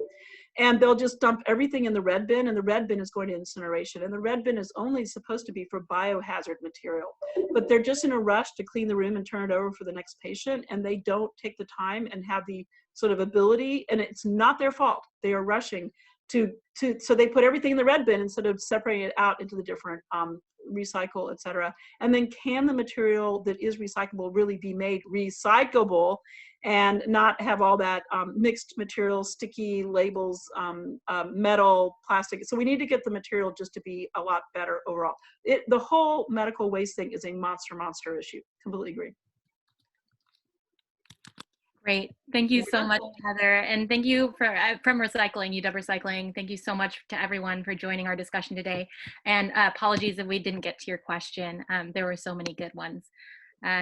S2: and they'll just dump everything in the red bin, and the red bin is going to incineration. And the red bin is only supposed to be for biohazard material, but they're just in a rush to clean the room and turn it over for the next patient. And they don't take the time and have the sort of ability, and it's not their fault. They are rushing so they put everything in the red bin instead of separating it out into the different recycle, et cetera. And then can the material that is recyclable really be made recyclable and not have all that mixed materials, sticky labels, metal, plastic. So we need to get the material just to be a lot better overall. The whole medical waste thing is a monster issue. Completely agree.
S1: Great. Thank you so much, Heather. And thank you from Recycling, UW Recycling. Thank you so much to everyone for joining our discussion today. And apologies if we didn't get to your question. There were so many good ones.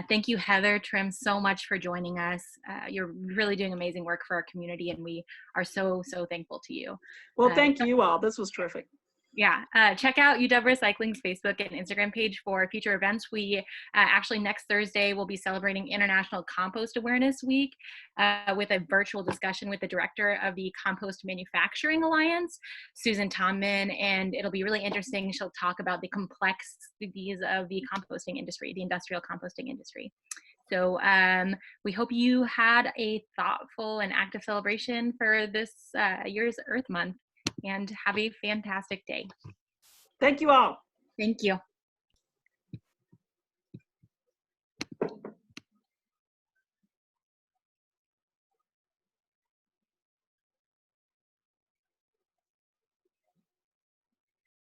S1: Thank you, Heather Trim, so much for joining us. You're really doing amazing work for our community, and we are so thankful to you.
S2: Well, thank you all. This was terrific.
S1: Yeah, check out UW Recycling's Facebook and Instagram page for future events. We actually next Thursday will be celebrating International Compost Awareness Week with a virtual discussion with the director of the Compost Manufacturing Alliance, Susan Tomman, and it'll be really interesting. She'll talk about the complexities of the composting industry, the industrial composting industry. So we hope you had a thoughtful and active celebration for this year's Earth Month, and have a fantastic day.
S2: Thank you all.
S1: Thank you.